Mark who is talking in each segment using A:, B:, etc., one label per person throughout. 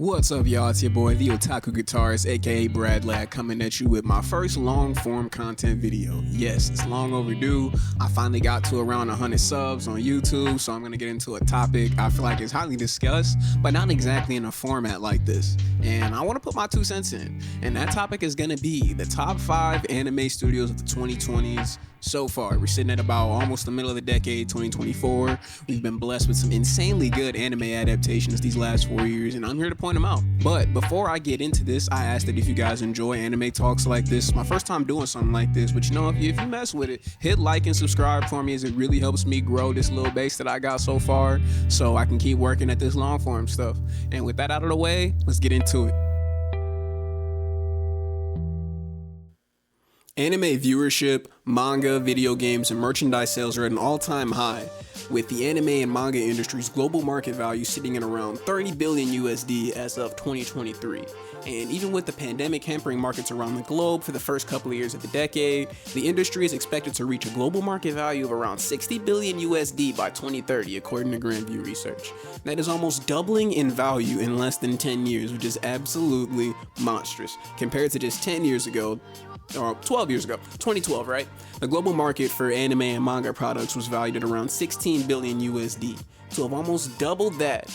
A: What's up, y'all? It's your boy, the Otaku Guitarist, aka Brad Ladd, coming at you with my first long-form content video. Yes, it's long overdue. I finally got to around 100 subs on YouTube, so I'm gonna get into a topic I feel like is highly discussed, but not exactly in a format like this. And I want to put my 2 cents in. And that topic is gonna be the top 5 anime studios of the 2020s. So far, we're sitting at about almost the middle of the decade, 2024. We've been blessed with some insanely good anime adaptations these last 4 years, and I'm here to point them out. But before I get into this, I ask that if you guys enjoy anime talks like this, it's my first time doing something like this, but if you mess with it, hit like and subscribe for me, as it really helps me grow this little base that I got so far, so I can keep working at this long form stuff. And with that out of the way, let's get into it. Anime viewership, manga, video games, and merchandise sales are at an all-time high, with the anime and manga industry's global market value sitting at around 30 billion USD as of 2023. And even with the pandemic hampering markets around the globe for the first couple of years of the decade, the industry is expected to reach a global market value of around 60 billion USD by 2030, according to Grand View Research. That is almost doubling in value in less than 10 years, which is absolutely monstrous. Compared to just 10 years ago, or 12 years ago, 2012, right? The global market for anime and manga products was valued at around 16 billion USD. To have almost doubled that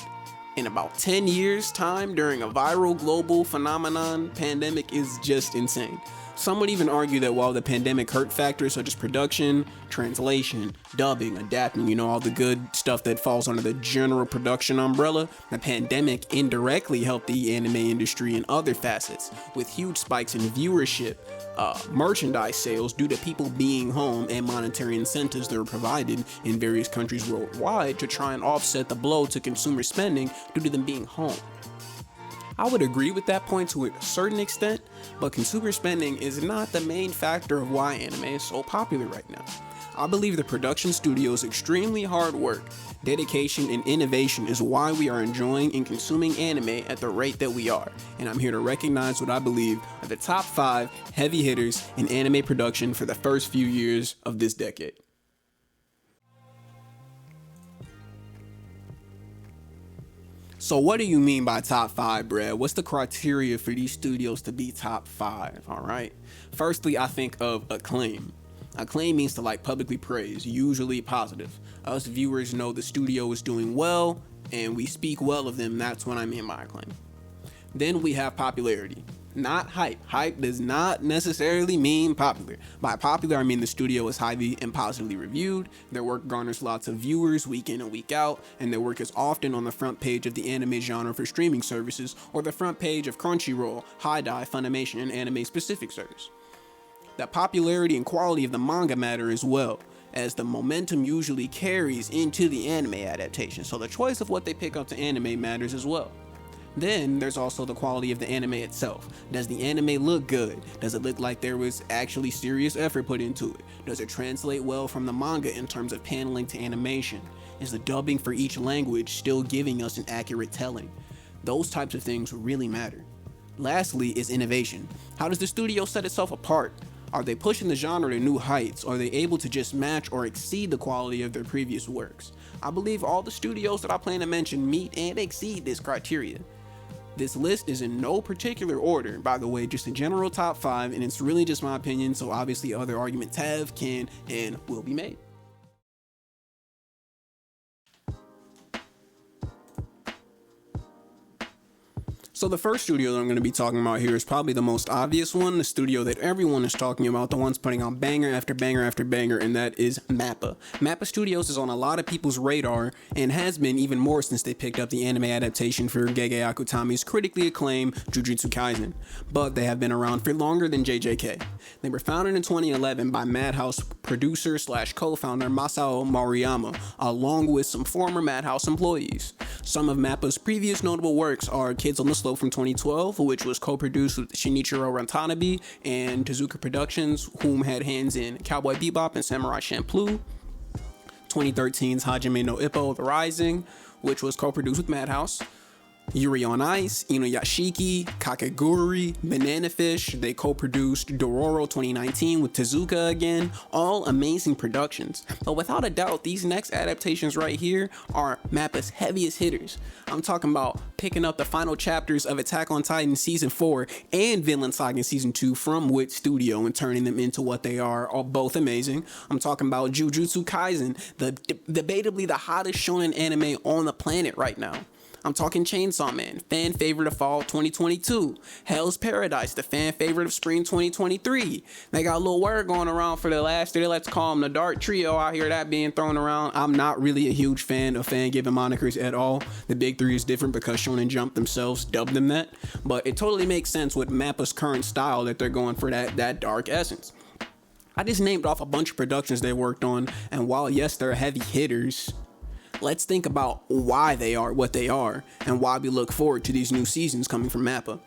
A: in about 10 years' time during a viral global phenomenon pandemic is just insane. Some would even argue that while the pandemic hurt factors such as production, translation, dubbing, adapting, all the good stuff that falls under the general production umbrella, the pandemic indirectly helped the anime industry in other facets, with huge spikes in viewership, merchandise sales due to people being home, and monetary incentives that were provided in various countries worldwide to try and offset the blow to consumer spending due to them being home. I would agree with that point to a certain extent, but consumer spending is not the main factor of why anime is so popular right now. I believe the production studio's extremely hard work, dedication, and innovation is why we are enjoying and consuming anime at the rate that we are, and I'm here to recognize what I believe are the top 5 heavy hitters in anime production for the first few years of this decade. So what do you mean by top 5, Brad? What's the criteria for these studios to be top 5, all right? Firstly, I think of acclaim. Acclaim means to publicly praise, usually positive. Us viewers know the studio is doing well, and we speak well of them. That's what I mean by acclaim. Then we have popularity, not hype. Hype does not necessarily mean popular. By popular, I mean the studio is highly and positively reviewed, their work garners lots of viewers week in and week out, and their work is often on the front page of the anime genre for streaming services, or the front page of Crunchyroll, HiDive, Funimation, and anime-specific service. The popularity and quality of the manga matter as well, as the momentum usually carries into the anime adaptation, so the choice of what they pick up to anime matters as well. Then there's also the quality of the anime itself. Does the anime look good? Does it look like there was actually serious effort put into it? Does it translate well from the manga in terms of paneling to animation? Is the dubbing for each language still giving us an accurate telling? Those types of things really matter. Lastly is innovation. How does the studio set itself apart? Are they pushing the genre to new heights? Are they able to just match or exceed the quality of their previous works? I believe all the studios that I plan to mention meet and exceed this criteria. This list is in no particular order, by the way, just a general top 5, and it's really just my opinion, so obviously other arguments can, and will be made. So the first studio that I'm going to be talking about here is probably the most obvious one, the studio that everyone is talking about, the one's putting out banger after banger after banger, and that is MAPPA. MAPPA Studios is on a lot of people's radar, and has been even more since they picked up the anime adaptation for Gege Akutami's critically acclaimed Jujutsu Kaisen. But they have been around for longer than JJK. They were founded in 2011 by Madhouse producer / co-founder Masao Maruyama, along with some former Madhouse employees. Some of MAPPA's previous notable works are Kids on the Slope from 2012, which was co-produced with Shinichiro Watanabe and Tezuka Productions, whom had hands in Cowboy Bebop and Samurai Champloo. 2013's Hajime no Ippo The Rising, which was co-produced with Madhouse. Yuri on Ice, Inuyashiki, Kakegurui, Banana Fish. They co-produced Dororo 2019 with Tezuka again. All amazing productions. But without a doubt, these next adaptations right here are MAPPA's heaviest hitters. I'm talking about picking up the final chapters of Attack on Titan Season 4 and Vinland Saga Season 2 from Wit Studio and turning them into what they are, all both amazing. I'm talking about Jujutsu Kaisen, debatably the hottest shonen anime on the planet right now. I'm talking Chainsaw Man, fan favorite of fall 2022. Hell's Paradise, the fan favorite of spring 2023. They got a little word going around for the last three. Let's call them the Dark Trio. I hear that being thrown around. I'm not really a huge fan of fan-given monikers at all. The big three is different because Shonen Jump themselves dubbed them that. But it totally makes sense with MAPPA's current style that they're going for that dark essence. I just named off a bunch of productions they worked on, and while yes, they're heavy hitters, let's think about why they are what they are and why we look forward to these new seasons coming from MAPPA.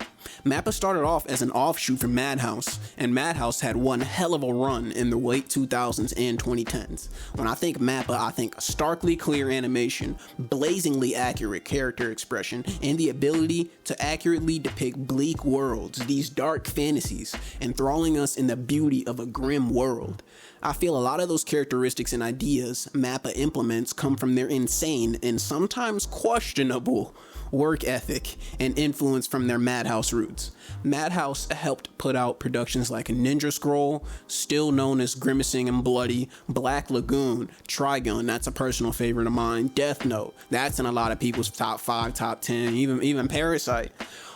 A: MAPPA started off as an offshoot from Madhouse, and Madhouse had one hell of a run in the late 2000s and 2010s. When I think MAPPA, I think starkly clear animation, blazingly accurate character expression, and the ability to accurately depict bleak worlds, these dark fantasies, enthralling us in the beauty of a grim world. I feel a lot of those characteristics and ideas MAPPA implements come from their insane and sometimes questionable work ethic and influence from their Madhouse roots. Madhouse helped put out productions like Ninja Scroll, still known as Grimacing and Bloody, Black Lagoon, Trigun, that's a personal favorite of mine, Death Note, that's in a lot of people's top 5, top 10, even Parasite.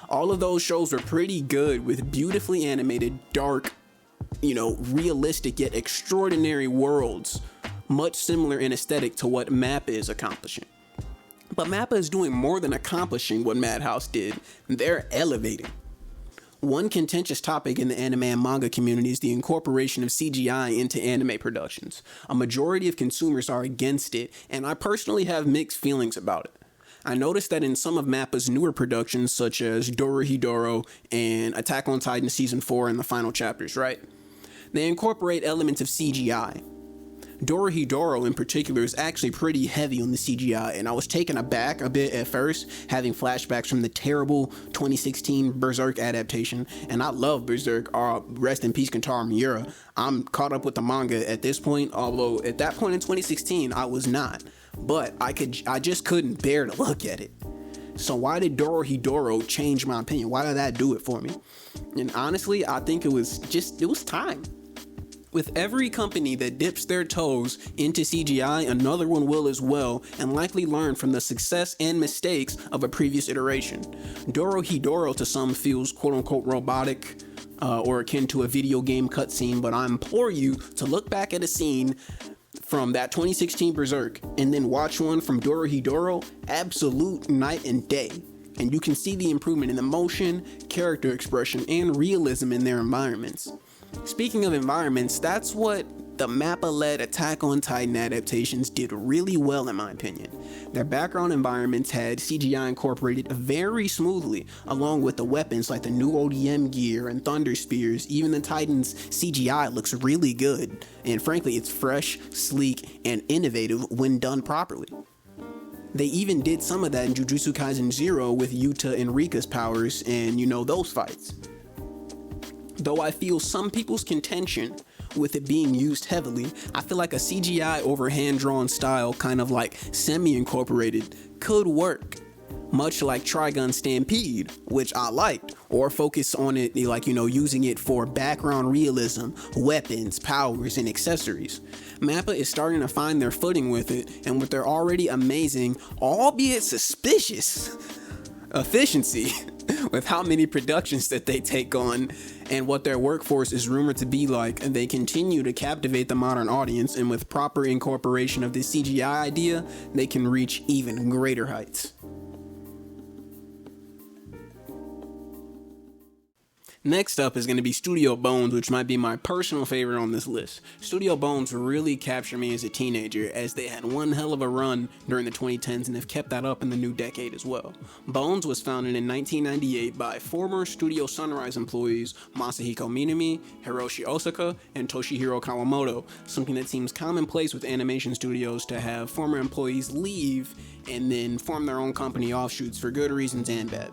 A: All of those shows were pretty good with beautifully animated, dark, realistic yet extraordinary worlds, much similar in aesthetic to what MAPPA is accomplishing. But MAPPA is doing more than accomplishing what Madhouse did. They're elevating. One contentious topic in the anime and manga community is the incorporation of CGI into anime productions. A majority of consumers are against it, and I personally have mixed feelings about it. I noticed that in some of MAPPA's newer productions, such as Dorohedoro and Attack on Titan Season 4 and the final chapters, right? They incorporate elements of CGI. Dorohedoro in particular is actually pretty heavy on the CGI, and I was taken aback a bit at first, having flashbacks from the terrible 2016 Berserk adaptation, and I love Berserk, rest in peace Kentaro Miura. I'm caught up with the manga at this point, although at that point in 2016 I was not, but I just couldn't bear to look at it. So why did Dorohedoro change my opinion? Why did that do it for me? And honestly, I think it was time. With every company that dips their toes into CGI, another one will as well, and likely learn from the success and mistakes of a previous iteration. Dorohedoro to some feels quote-unquote robotic, or akin to a video game cutscene, but I implore you to look back at a scene from that 2016 Berserk and then watch one from Dorohedoro, absolute night and day. And you can see the improvement in the motion, character expression, and realism in their environments. Speaking of environments, that's what the MAPPA-led Attack on Titan adaptations did really well in my opinion. Their background environments had CGI incorporated very smoothly, along with the weapons like the new ODM gear and thunder spears. Even the Titan's CGI looks really good, and frankly it's fresh, sleek, and innovative when done properly. They even did some of that in Jujutsu Kaisen 0 with Yuta and Rika's powers and those fights. Though I feel some people's contention with it being used heavily, I feel like a CGI over hand-drawn style, kind of like semi-incorporated, could work. Much like Trigun Stampede, which I liked, or focus on it using it for background realism, weapons, powers, and accessories. MAPPA is starting to find their footing with it, and with their already amazing, albeit suspicious, efficiency with how many productions that they take on and what their workforce is rumored to be like, and they continue to captivate the modern audience, and with proper incorporation of the CGI idea, they can reach even greater heights. Next up is going to be Studio Bones, which might be my personal favorite on this list. Studio Bones really captured me as a teenager, as they had one hell of a run during the 2010s and have kept that up in the new decade as well. Bones was founded in 1998 by former Studio Sunrise employees Masahiko Minami, Hiroshi Osaka, and Toshihiro Kawamoto, something that seems commonplace with animation studios to have former employees leave and then form their own company offshoots for good reasons and bad.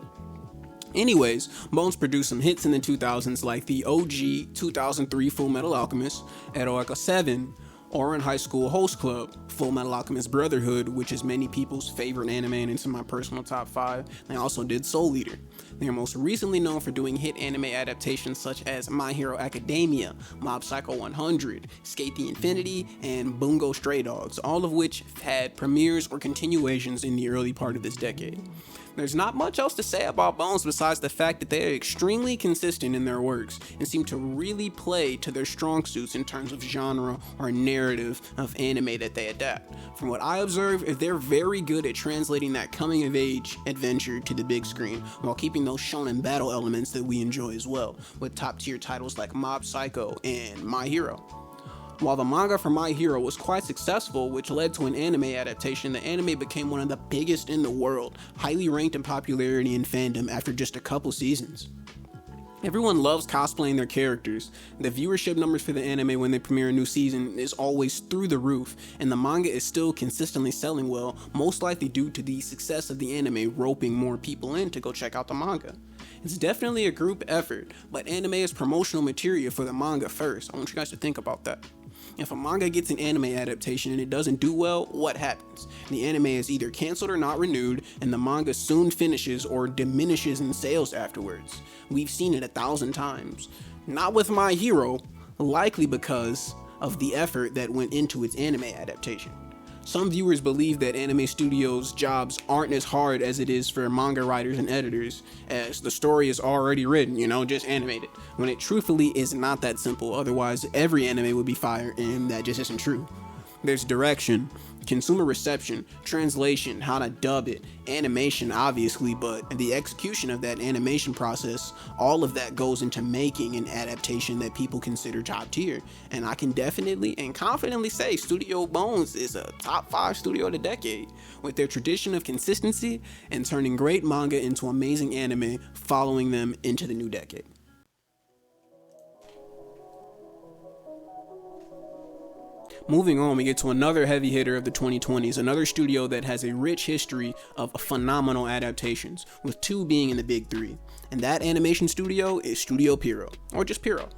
A: Anyways, Bones produced some hits in the 2000s like the OG 2003 Full Metal Alchemist, Eroica 7, Ouran High School Host Club, Full Metal Alchemist Brotherhood, which is many people's favorite anime and it's in my personal top 5. They also did Soul Eater. They are most recently known for doing hit anime adaptations such as My Hero Academia, Mob Psycho 100, Skate the Infinity, and Bungo Stray Dogs, all of which had premieres or continuations in the early part of this decade. There's not much else to say about Bones besides the fact that they are extremely consistent in their works and seem to really play to their strong suits in terms of genre or narrative of anime that they adapt. From what I observe, they're very good at translating that coming of age adventure to the big screen while keeping those shonen battle elements that we enjoy as well, with top tier titles like Mob Psycho and My Hero. While the manga for My Hero was quite successful, which led to an anime adaptation, the anime became one of the biggest in the world, highly ranked in popularity and fandom after just a couple seasons. Everyone loves cosplaying their characters. The viewership numbers for the anime when they premiere a new season is always through the roof, and the manga is still consistently selling well, most likely due to the success of the anime roping more people in to go check out the manga. It's definitely a group effort, but anime is promotional material for the manga first. I want you guys to think about that. If a manga gets an anime adaptation and it doesn't do well, what happens? The anime is either canceled or not renewed, and the manga soon finishes or diminishes in sales afterwards. We've seen it 1,000 times. Not with My Hero, likely because of the effort that went into its anime adaptation. Some viewers believe that anime studios' jobs aren't as hard as it is for manga writers and editors, as the story is already written, just animate it, when it truthfully is not that simple. Otherwise, every anime would be fire, and that just isn't true. There's direction, consumer reception, translation, how to dub it, animation obviously, but the execution of that animation process, all of that goes into making an adaptation that people consider top tier. And I can definitely and confidently say Studio Bones is a top 5 studio of the decade, with their tradition of consistency and turning great manga into amazing anime following them into the new decade. Moving on, we get to another heavy hitter of the 2020s, another studio that has a rich history of phenomenal adaptations, with 2 being in the big 3. And that animation studio is Studio Pierrot, or just Pierrot.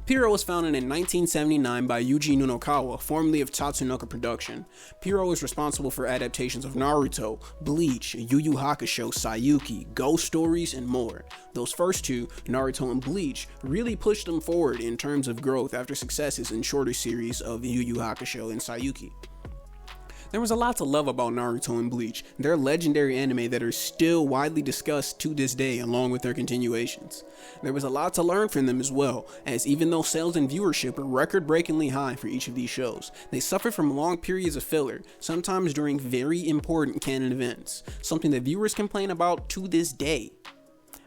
A: Pierrot was founded in 1979 by Yuji Nunokawa, formerly of Tatsunoko Production. Pierrot is responsible for adaptations of Naruto, Bleach, Yu Yu Hakusho, Sayuki, Ghost Stories, and more. Those first 2, Naruto and Bleach, really pushed them forward in terms of growth after successes in shorter series of Yu Yu Hakusho and Sayuki. There was a lot to love about Naruto and Bleach. They're legendary anime that are still widely discussed to this day along with their continuations. There was a lot to learn from them as well, as even though sales and viewership are record-breakingly high for each of these shows, they suffer from long periods of filler, sometimes during very important canon events, something that viewers complain about to this day.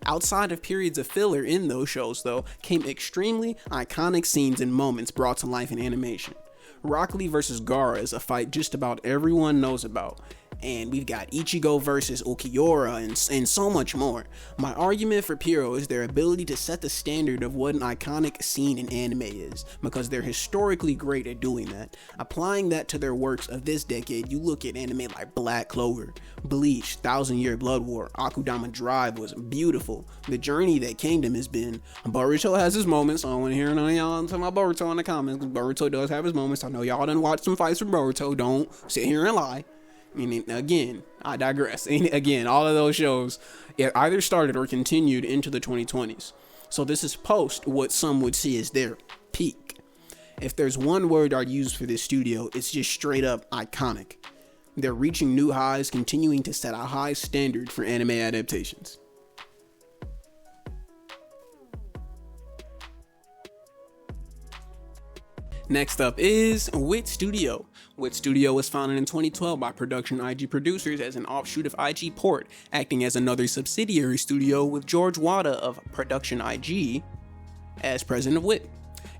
A: Outside of periods of filler in those shows, though, came extremely iconic scenes and moments brought to life in animation. Rock Lee vs. Gaara is a fight just about everyone knows about, and we've got Ichigo versus Ulquiorra and so much more. My argument for Pierrot is their ability to set the standard of what an iconic scene in anime is, because they're historically great at doing that. Applying that to their works of this decade, you look at anime like Black Clover, Bleach, 1,000 Year Blood War, Akudama Drive was beautiful. The journey that Kingdom has been. Boruto has his moments, so I don't want to hear none of y'all talking about Boruto in the comments, because Boruto does have his moments. I know y'all done watched some fights from Boruto, don't sit here and lie. Again, I digress. Again, all of those shows either started or continued into the 2020s. So this is post what some would see as their peak. If there's one word I'd use for this studio, it's just straight up iconic. They're reaching new highs, continuing to set a high standard for anime adaptations. Next up is Wit Studio. Wit Studio was founded in 2012 by Production IG producers as an offshoot of IG Port, acting as another subsidiary studio with George Wada of Production IG as president of Wit.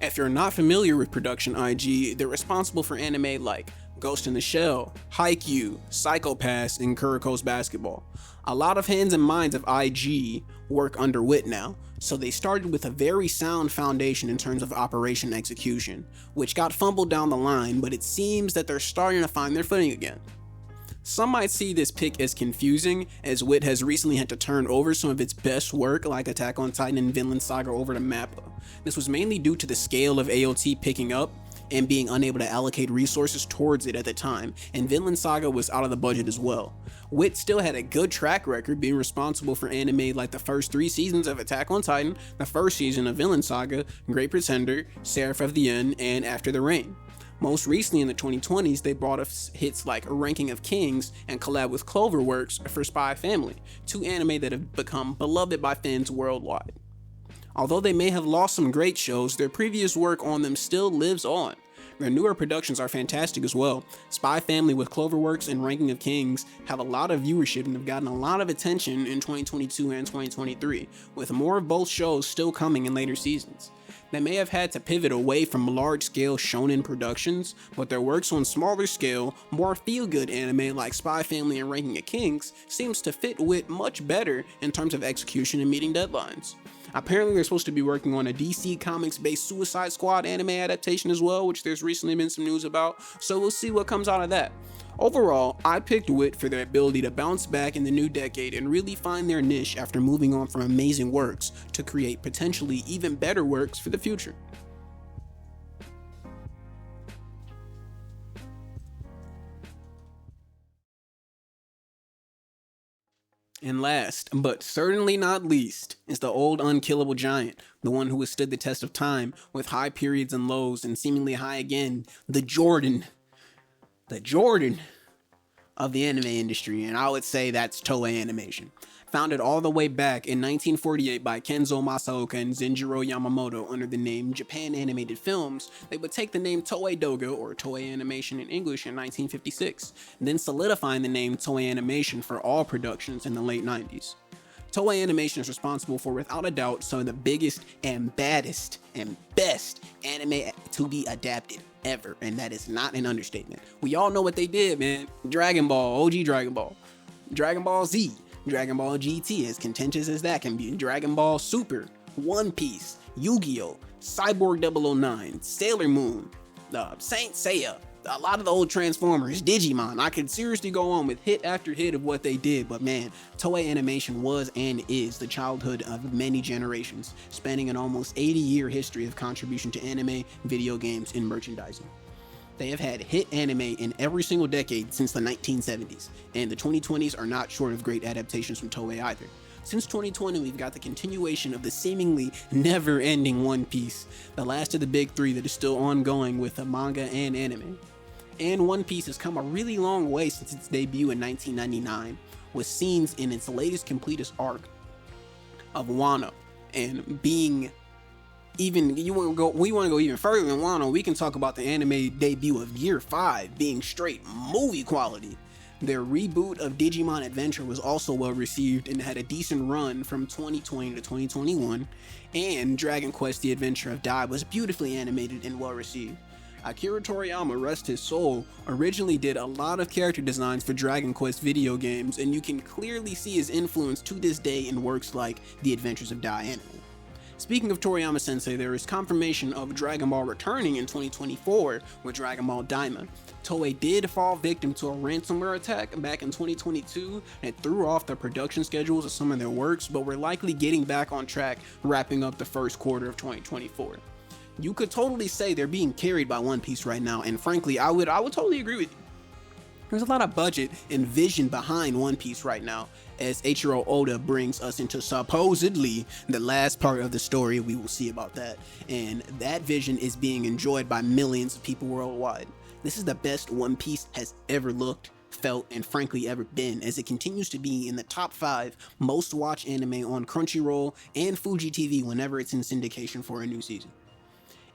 A: If you're not familiar with Production IG, they're responsible for anime like Ghost in the Shell, Haikyuu, Psycho Pass, and Kuroko's Basketball. A lot of hands and minds of IG work under Wit now, so they started with a very sound foundation in terms of operation execution, which got fumbled down the line, but it seems that they're starting to find their footing again. Some might see this pick as confusing, as Wit has recently had to turn over some of its best work like Attack on Titan and Vinland Saga over to MAPPA. This was mainly due to the scale of AOT picking up and being unable to allocate resources towards it at the time, and Vinland Saga was out of the budget as well. Wit still had a good track record, being responsible for anime like the first 3 seasons of Attack on Titan, the first season of Vinland Saga, Great Pretender, Seraph of the End, and After the Rain. Most recently in the 2020s, they brought us hits like Ranking of Kings and collab with Cloverworks for Spy Family, 2 anime that have become beloved by fans worldwide. Although they may have lost some great shows, their previous work on them still lives on. Their newer productions are fantastic as well. Spy Family with Cloverworks and Ranking of Kings have a lot of viewership and have gotten a lot of attention in 2022 and 2023, with more of both shows still coming in later seasons. They may have had to pivot away from large-scale shonen productions, but their works on smaller scale, more feel-good anime like Spy Family and Ranking of Kings seems to fit Wit much better in terms of execution and meeting deadlines. Apparently they're supposed to be working on a DC Comics based Suicide Squad anime adaptation as well, which there's recently been some news about, so we'll see what comes out of that. Overall, I picked Wit for their ability to bounce back in the new decade and really find their niche after moving on from amazing works to create potentially even better works for the future. And last, but certainly not least, is the old unkillable giant, the one who has stood the test of time with high periods and lows and seemingly high again, the Jordan of the anime industry, and I would say that's Toei Animation. Founded all the way back in 1948 by Kenzo Masaoka and Zenjiro Yamamoto under the name Japan Animated Films, they would take the name Toei Doga, or Toei Animation in English, in 1956, then solidifying the name Toei Animation for all productions in the late 90s. Toei Animation is responsible for, without a doubt, some of the biggest and baddest and best anime to be adapted ever, and that is not an understatement. We all know what they did, man. Dragon Ball, OG Dragon Ball, Dragon Ball Z, Dragon Ball GT, as contentious as that can be, Dragon Ball Super, One Piece, Yu-Gi-Oh!, Cyborg 009, Sailor Moon, Saint Seiya, a lot of the old Transformers, Digimon. I could seriously go on with hit after hit of what they did, but man, Toei Animation was and is the childhood of many generations, spanning an almost 80-year history of contribution to anime, video games, and merchandising. They have had hit anime in every single decade since the 1970s, and the 2020s are not short of great adaptations from Toei either. Since 2020, we've got the continuation of the seemingly never-ending One Piece, the last of the big 3 that is still ongoing with the manga and anime. And One Piece has come a really long way since its debut in 1999, with scenes in its latest completest arc of Wano, and being even, we want to go even further than Wano. We can talk about the anime debut of Year 5 being straight movie quality. Their reboot of Digimon Adventure was also well received and had a decent run from 2020 to 2021, and Dragon Quest The Adventure of Dai was beautifully animated and well received. Akira Toriyama, rest his soul, originally did a lot of character designs for Dragon Quest video games, and you can clearly see his influence to this day in works like The Adventures of Dai anime. Speaking of Toriyama Sensei, there is confirmation of Dragon Ball returning in 2024 with Dragon Ball Daima. Toei did fall victim to a ransomware attack back in 2022 and threw off the production schedules of some of their works, but we're likely getting back on track, wrapping up the first quarter of 2024. You could totally say they're being carried by One Piece right now, and frankly, I would totally agree with you. There's a lot of budget and vision behind One Piece right now, as Eiichiro Oda brings us into supposedly the last part of the story. We will see about that, and that vision is being enjoyed by millions of people worldwide. This is the best One Piece has ever looked, felt, and frankly ever been, as it continues to be in the top 5 most watched anime on Crunchyroll and Fuji TV whenever it's in syndication for a new season.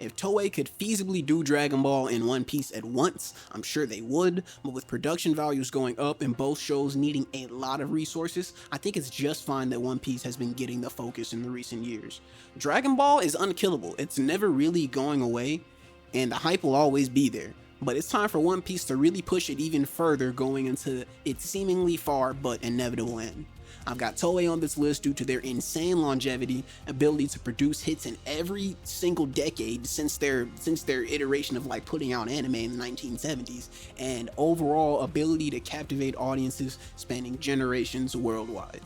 A: If Toei could feasibly do Dragon Ball and One Piece at once, I'm sure they would, but with production values going up and both shows needing a lot of resources, I think it's just fine that One Piece has been getting the focus in the recent years. Dragon Ball is unkillable, it's never really going away, and the hype will always be there. But it's time for One Piece to really push it even further going into its seemingly far but inevitable end. I've got Toei on this list due to their insane longevity, ability to produce hits in every single decade since their iteration of like putting out anime in the 1970s, and overall ability to captivate audiences spanning generations worldwide.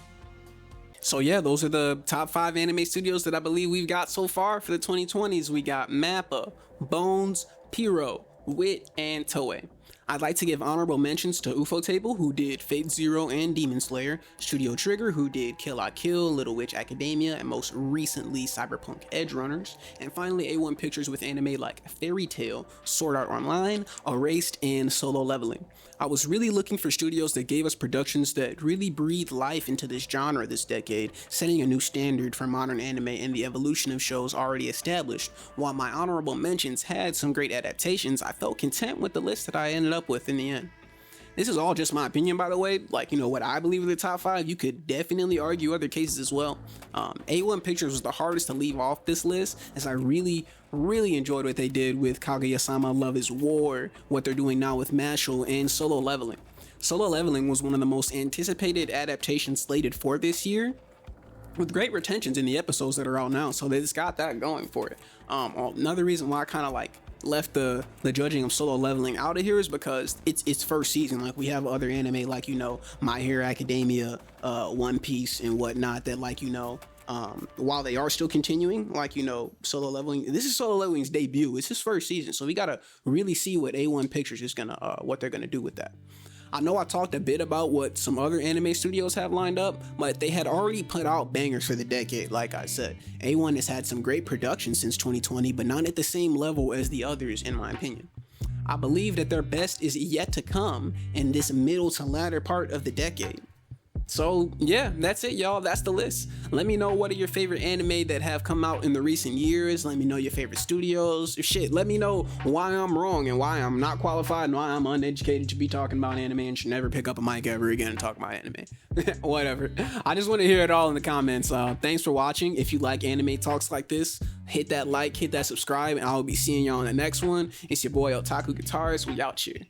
A: So yeah, those are the top 5 anime studios that I believe we've got so far for the 2020s. We got Mappa, Bones, Pyro, Wit, and Toei. I'd like to give honorable mentions to Ufotable, who did Fate Zero and Demon Slayer, Studio Trigger, who did Kill la Kill, Little Witch Academia, and most recently Cyberpunk Edge Runners, and finally A1 Pictures with anime like Fairy Tail, Sword Art Online, Erased, and Solo Leveling. I was really looking for studios that gave us productions that really breathed life into this genre this decade, setting a new standard for modern anime and the evolution of shows already established. While my honorable mentions had some great adaptations, I felt content with the list that I ended up with in the end. This is all just my opinion, by the way. Like, what I believe are the top 5. You could definitely argue other cases as well. A1 Pictures was the hardest to leave off this list, as I really enjoyed what they did with Kaguya-sama Love is War, what they're doing now with Mashle, and Solo Leveling. Solo Leveling was one of the most anticipated adaptations slated for this year, with great retentions in the episodes that are out now, so they just got that going for it. Another reason why I kind of left the judging of Solo Leveling out of here is because it's first season. Like, we have other anime like My Hero Academia, One Piece, and whatnot that while they are still continuing, Solo Leveling, this is Solo Leveling's debut. It's his first season, so we gotta really see what A1 Pictures is what they're gonna do with that. I know I talked a bit about what some other anime studios have lined up, but they had already put out bangers for the decade. Like I said, A1 has had some great production since 2020, but not at the same level as the others, in my opinion. I believe that their best is yet to come in this middle to latter part of the decade. So yeah, that's it, y'all. That's the list. Let me know what are your favorite anime that have come out in the recent years. Let me know your favorite studios. Shit, let me know why I'm wrong and why I'm not qualified and why I'm uneducated to be talking about anime and should never pick up a mic ever again and talk about anime. Whatever. I just want to hear it all in the comments. Thanks for watching. If you like anime talks like this, hit that like, hit that subscribe, and I will be seeing y'all on the next one. It's your boy Otaku Guitarist. We out here.